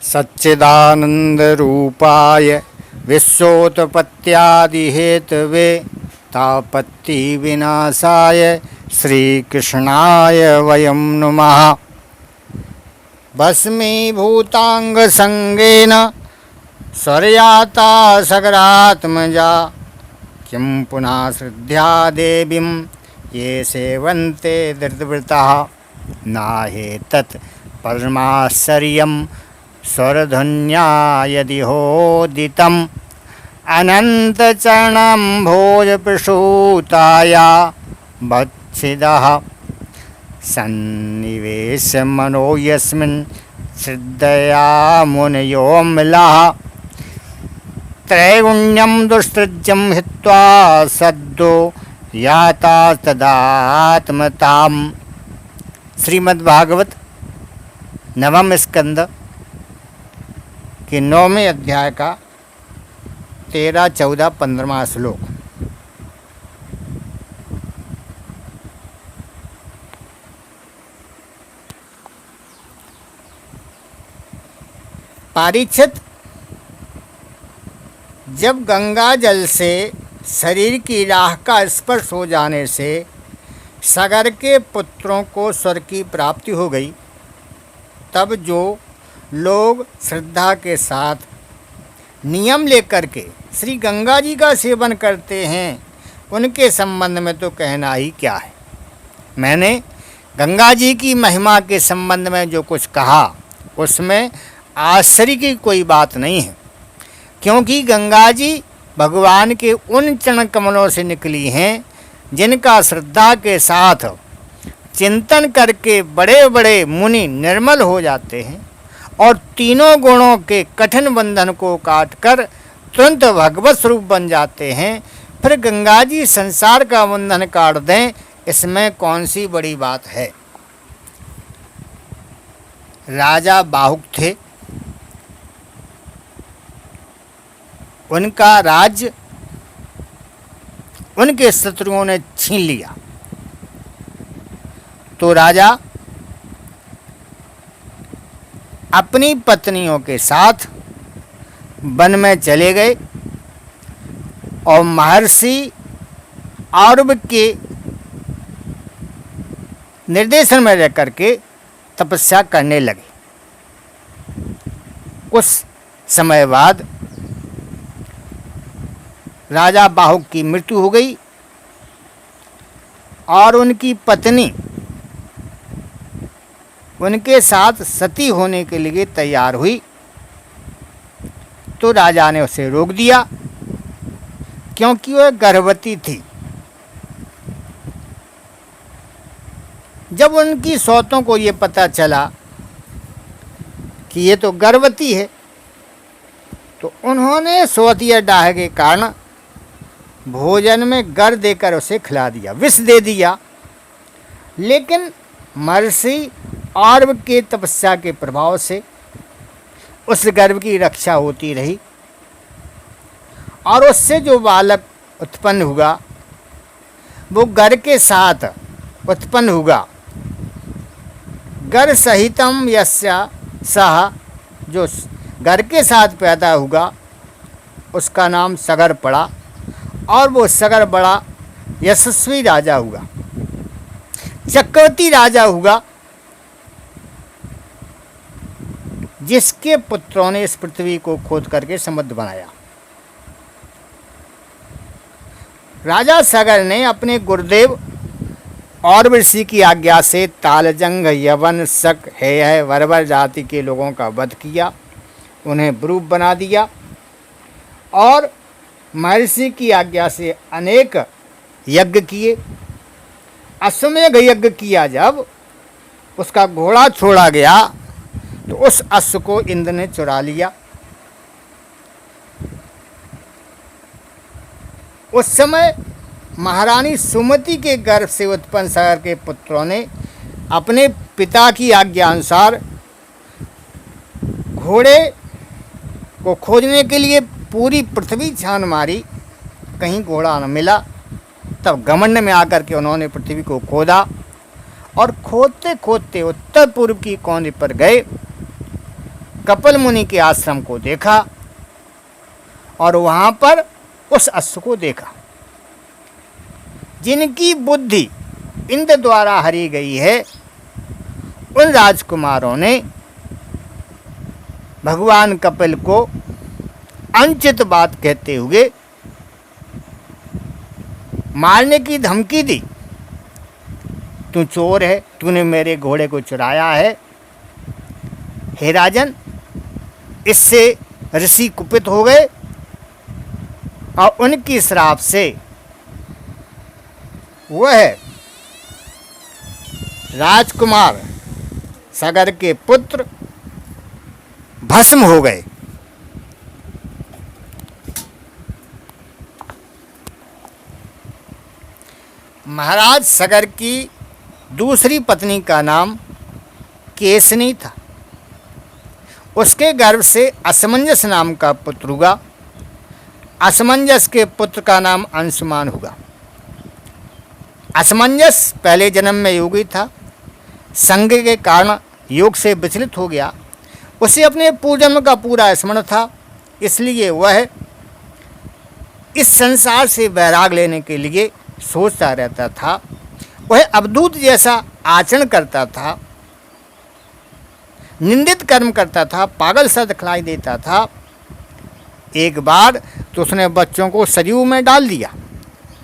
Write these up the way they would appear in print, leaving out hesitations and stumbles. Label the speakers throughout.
Speaker 1: सच्चिदानंदरूपाय विश्वोत्पत्त्यादिहेतवे तापत्तिविनाशाय श्रीकृष्णाय वयं नुमः। भस्मीभूताङ्गसङ्गेन स्वर्याता सगरात्मजा किं पुनः श्रद्धा देवीं ये सेवन्ते धृतव्रताः नाहेतत् परमाश्चर्यं स्वरध्वन्या यदि होदितम् अनन्तचरणं भोजप्रसूताया भक्षितः सन्निवेश्य मनो यस्मिन् श्रद्धया मुनयोऽम्लाः त्रैगुण्यं दुष्टृज्यं हित्वा सद्दो याता तदात्मताम्। श्रीमद्भागवत नवम स्कंद के 9वें अध्याय का 13, 14, 15वां श्लोक। परीक्षित, जब गंगा जल से शरीर की राह का स्पर्श हो जाने से सगर के पुत्रों को स्वर्ग की प्राप्ति हो गई, तब जो लोग श्रद्धा के साथ नियम लेकर के श्री गंगा जी का सेवन करते हैं, उनके संबंध में तो कहना ही क्या है। मैंने गंगा जी की महिमा के संबंध में जो कुछ कहा उसमें आश्चर्य की कोई बात नहीं है, क्योंकि गंगा जी भगवान के उन चरण कमलों से निकली हैं जिनका श्रद्धा के साथ चिंतन करके बड़े बड़े मुनि निर्मल हो जाते हैं और तीनों गुणों के कठिन बंधन को काटकर तुरंत भगवत स्वरूप बन जाते हैं। फिर गंगा जी संसार का बंधन काट दें, इसमें कौन सी बड़ी बात है। राजा बाहुक थे, उनका राज्य उनके शत्रुओं ने छीन लिया, तो राजा अपनी पत्नियों के साथ वन में चले गए और महर्षि औरव के निर्देशन में रह करके तपस्या करने लगे। कुछ समय बाद राजा बाहुक की मृत्यु हो गई और उनकी पत्नी उनके साथ सती होने के लिए तैयार हुई, तो राजा ने उसे रोक दिया, क्योंकि वह गर्भवती थी। जब उनकी सौतों को ये पता चला कि ये तो गर्भवती है, तो उन्होंने सौतिया डाह के कारण भोजन में गर देकर उसे खिला दिया, विष दे दिया। लेकिन महर्षि औरव के तपस्या के प्रभाव से उस गर्भ की रक्षा होती रही और उससे जो बालक उत्पन्न हुआ वो गर के साथ उत्पन्न हुआ। गर सहितम यस्य सह, जो गर के साथ पैदा हुआ उसका नाम सगर पड़ा और वो सगर बड़ा यशस्वी राजा हुआ, चक्रवर्ती राजा हुआ, जिसके पुत्रों ने इस पृथ्वी को खोद करके समुद्र बनाया। राजा सगर ने अपने गुरुदेव और ऋषि की आज्ञा से तालजंग, यवन, शक, हेय, वरवर जाति के लोगों का वध किया, उन्हें ब्रूप बना दिया और महर्षि की आज्ञा से अनेक यज्ञ किए। अश्वमेध यज्ञ किया, जब उसका घोड़ा छोड़ा गया तो उस अश्व को इंद्र ने चुरा लिया। उस समय महारानी सुमति के गर्भ से उत्पन्न सगर के पुत्रों ने अपने पिता की आज्ञा अनुसार घोड़े को खोजने के लिए पूरी पृथ्वी छान मारी, कहीं घोड़ा न मिला। तब घमंड में आकर के उन्होंने पृथ्वी को खोदा और खोदते खोदते उत्तर पूर्व की कोने पर गए कपिल मुनि के आश्रम को देखा और वहाँ पर उस अश्व को देखा जिनकी बुद्धि इंद्र द्वारा हरी गई है। उन राजकुमारों ने भगवान कपिल को अनुचित बात कहते हुए मारने की धमकी दी। तू चोर है, तूने मेरे घोड़े को चुराया है। हे राजन, इससे ऋषि कुपित हो गए और उनकी श्राप से वह राजकुमार सगर के पुत्र भस्म हो गए। महाराज सगर की दूसरी पत्नी का नाम केसनी था। उसके गर्भ से असमंजस नाम का पुत्र हुआ। असमंजस के पुत्र का नाम अंशुमान हुआ। असमंजस पहले जन्म में योगी था, संग के कारण योग से विचलित हो गया। उसे अपने पूर्वजन्म का पूरा स्मरण था, इसलिए वह इस संसार से वैराग लेने के लिए सोचता रहता था। वह अवधूत जैसा आचरण करता था, निंदित कर्म करता था, पागल सा दिखलाई देता था। एक बार तो उसने बच्चों को सरयू में डाल दिया।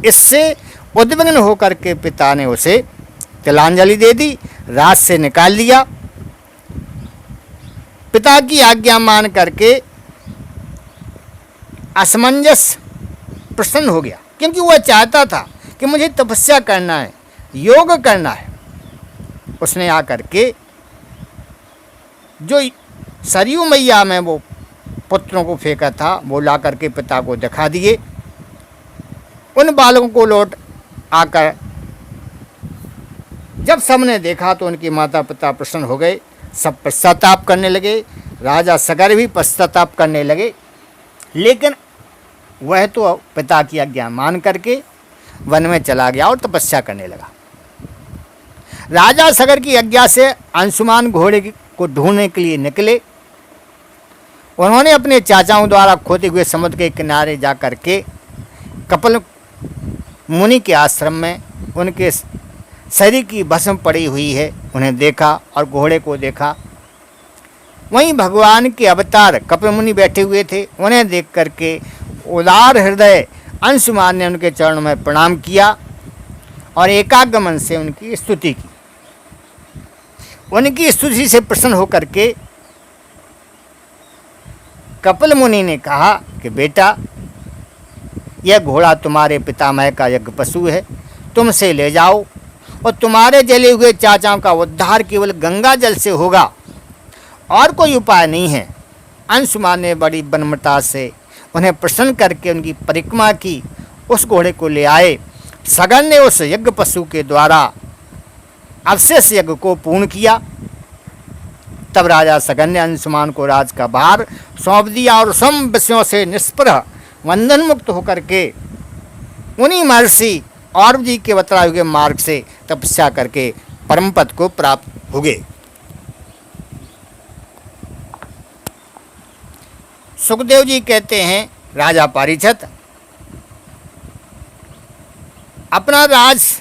Speaker 1: इससे उद्विग्न होकर के पिता ने उसे तिलांजलि दे दी, राज से निकाल दिया। पिता की आज्ञा मान करके असमंजस प्रसन्न हो गया, क्योंकि वह चाहता था कि मुझे तपस्या करना है, योग करना है। उसने आकर के जो सरयू मैया में वो पुत्रों को फेंका था, वो ला करके पिता को दिखा दिए। उन बालकों को लौट आकर जब सबने देखा तो उनके माता पिता प्रसन्न हो गए, सब पश्चाताप करने लगे। राजा सगर भी पश्चाताप करने लगे, लेकिन वह तो पिता की आज्ञा मान करके वन में चला गया और तपस्या करने लगा। राजा सगर की आज्ञा से अंशुमान घोड़े को ढूंढने के लिए निकले। उन्होंने अपने चाचाओं द्वारा खोदे हुए समुद्र के किनारे जा कर के कपिल मुनि के आश्रम में उनके शरीर की भस्म पड़ी हुई है उन्हें देखा और घोड़े को देखा। वहीं भगवान के अवतार कपिल मुनि बैठे हुए थे। उन्हें देख करके उदार हृदय अंशुमान ने उनके चरणों में प्रणाम किया और एकाग्र मन से उनकी स्तुति की। उनकी स्तुति से प्रसन्न होकर के कपिल मुनि ने कहा कि बेटा, यह घोड़ा तुम्हारे पितामह का यज्ञ पशु है, तुमसे ले जाओ और तुम्हारे जले हुए चाचाओं का उद्धार केवल गंगा जल से होगा, और कोई उपाय नहीं है। अंशुमान ने बड़ी विनम्रता से उन्हें प्रसन्न करके उनकी परिक्रमा की, उस घोड़े को ले आए। सगर ने उस यज्ञ पशु के द्वारा अवशेष यज्ञ को पूर्ण किया। तब राजा सगर ने अंशुमान को राज का भार सौंप दिया और सम विषयों से निष्प्रह बंधन मुक्त होकर के उन्हीं महर्षि और जी के बतलाए हुए मार्ग से तपस्या करके परम पद को प्राप्त हो गए। सुखदेव जी कहते हैं, राजा पारीक्षित अपना राज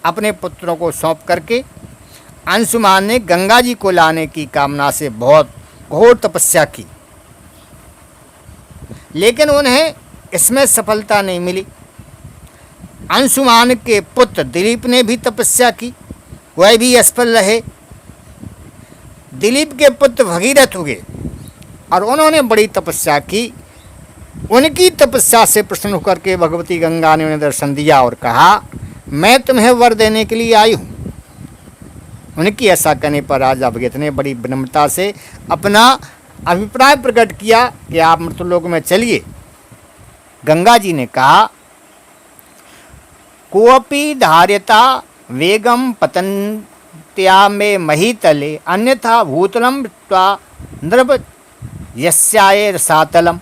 Speaker 1: अपने पुत्रों को सौंप करके अंशुमान ने गंगा जी को लाने की कामना से बहुत घोर तपस्या की, लेकिन उन्हें इसमें सफलता नहीं मिली। अंशुमान के पुत्र दिलीप ने भी तपस्या की, वह भी असफल रहे। दिलीप के पुत्र भगीरथ हुए और उन्होंने बड़ी तपस्या की। उनकी तपस्या से प्रसन्न होकर के भगवती गंगा ने उन्हें दर्शन दिया और कहा, मैं तुम्हें वर देने के लिए आई हूँ। उनकी ऐसा कहने पर राजा भगीरथ ने बड़ी विनम्रता से अपना अभिप्राय प्रकट किया कि आप मृत्युलोक में चलिए। गंगा जी ने कहा, कोपी धार्यता वेगम पतन्त्या में महीतले अन्यथा भूतलम त्वा नृप यस्याय रसातलम।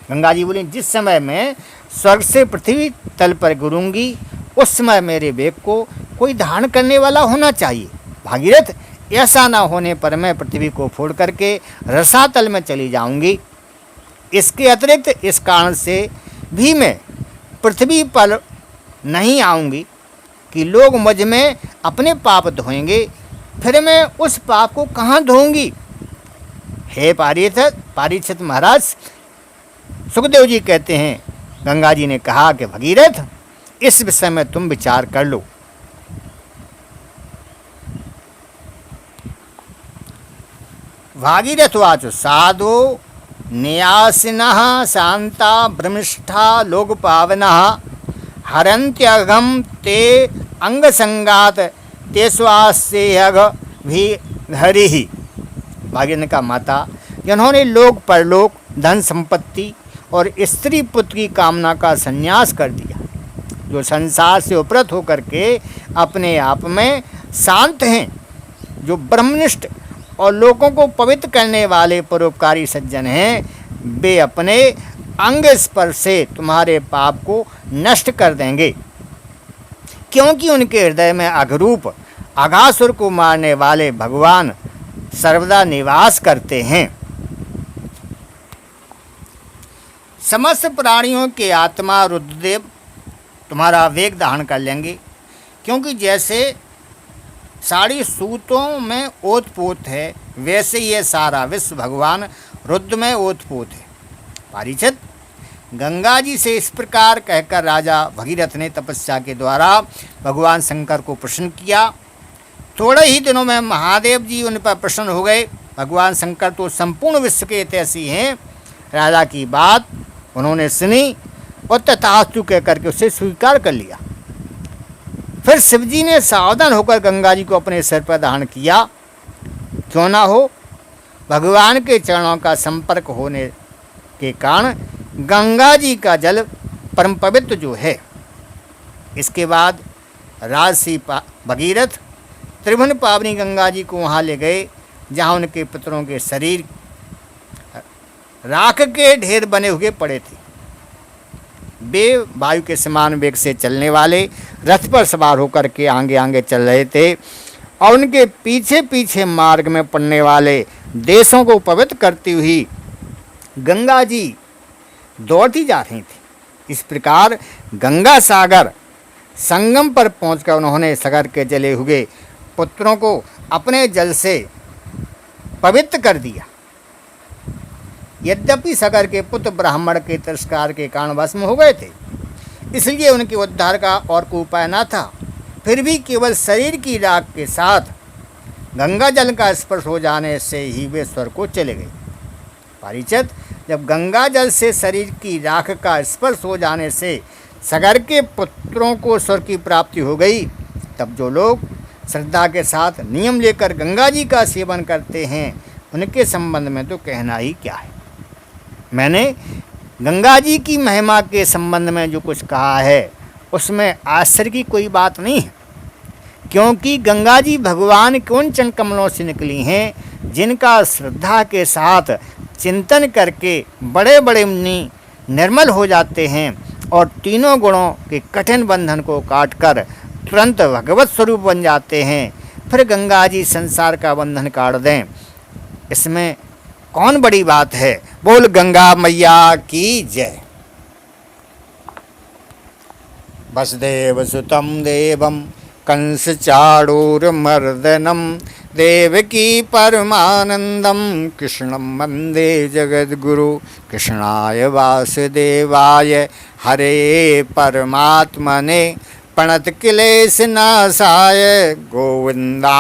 Speaker 1: गंगा जी बोली, जिस समय मैं स्वर्ग से पृथ्वी तल पर गिरूंगी उस समय मेरे वेग को कोई धारण करने वाला होना चाहिए। भागीरथ, ऐसा ना होने पर मैं पृथ्वी को फोड़ करके रसातल में चली जाऊंगी। इसके अतिरिक्त इस कारण से भी मैं पृथ्वी पर नहीं आऊंगी कि लोग मुझ में अपने पाप धोएंगे, फिर मैं उस पाप को कहाँ धोऊंगी। हे परीक्षित महाराज, सुखदेव जी कहते हैं, गंगा जी ने कहा कि भगीरथ, इस विषय में तुम विचार कर लो। भागीरथवाच साधो न्यासिनः शांता भ्रमिष्ठा लोकपावनः हरन्त्यघं ते अंगसंगात तेष्वास्यघ भी हरिः। भागीरथ का माता, जिन्होंने लोक परलोक, धन संपत्ति और स्त्री पुत्र की कामना का संन्यास कर दिया, जो संसार से उपरत होकर के अपने आप में शांत हैं, जो ब्रह्मनिष्ठ और लोगों को पवित्र करने वाले परोपकारी सज्जन हैं, वे अपने अंग स्पर्श से तुम्हारे पाप को नष्ट कर देंगे, क्योंकि उनके हृदय में अघरूप अघासुर को मारने वाले भगवान सर्वदा निवास करते हैं। समस्त प्राणियों के आत्मा रुद्रदेव तुम्हारा वेग धारण कर लेंगे, क्योंकि जैसे साड़ी सूतों में ओतपोत है, वैसे ये सारा विश्व भगवान रुद्र में ओतपोत है। परीक्षित, गंगा जी से इस प्रकार कहकर राजा भगीरथ ने तपस्या के द्वारा भगवान शंकर को प्रसन्न किया। थोड़े ही दिनों में महादेव जी उन पर प्रसन्न हो गए। भगवान शंकर तो संपूर्ण विश्व के हितैषी हैं। राजा की बात उन्होंने सुनी और तथास्तु कहकर के उसे स्वीकार कर लिया। फिर शिवजी ने सावधान होकर गंगा जी को अपने सिर पर धारण किया। क्यों ना हो, भगवान के चरणों का संपर्क होने के कारण गंगा जी का जल परम पवित्र जो है। इसके बाद राजसी भगीरथ त्रिभुवन पावनी गंगा जी को वहाँ ले गए, जहाँ उनके पुत्रों के शरीर राख के ढेर बने हुए पड़े थे। वे वायु के समान वेग से चलने वाले रथ पर सवार होकर के आगे आगे चल रहे थे, और उनके पीछे पीछे मार्ग में पड़ने वाले देशों को पवित्र करती हुई गंगा जी दौड़ती जा रही थी। इस प्रकार गंगा सागर संगम पर पहुंचकर उन्होंने सागर के जले हुए पुत्रों को अपने जल से पवित्र कर दिया। यद्यपि सागर के पुत्र ब्राह्मण के तिरस्कार के कारण भस्म हो गए थे, इसलिए उनके उद्धार का और कोई उपाय न था। फिर भी केवल शरीर की राख के साथ गंगा जल का स्पर्श हो जाने से ही वे स्वर्ग को चले गए। परीक्षित, जब गंगा जल से शरीर की राख का स्पर्श हो जाने से सागर के पुत्रों को स्वर्ग की प्राप्ति हो गई, तब जो लोग श्रद्धा के साथ नियम लेकर गंगा जी का सेवन करते हैं, उनके संबंध में तो कहना ही क्या है। मैंने गंगा जी की महिमा के संबंध में जो कुछ कहा है, उसमें आश्चर्य की कोई बात नहीं है, क्योंकि गंगा जी भगवान के उन चरण कमलों से निकली हैं, जिनका श्रद्धा के साथ चिंतन करके बड़े बड़े मुनि निर्मल हो जाते हैं और तीनों गुणों के कठिन बंधन को काटकर तुरंत भगवत स्वरूप बन जाते हैं। फिर गंगा जी संसार का बंधन काट दें, इसमें कौन बड़ी बात है। बोल गंगा मैया की जय। वसुदेव सुतं देवं कंस चाणूरमर्दनं देवकी परमानंदम कृष्णं वंदे जगद्गुरु। कृष्णाय वासुदेवाय हरे परमात्मने प्रणत क्लेश नाशाय गोविंदा।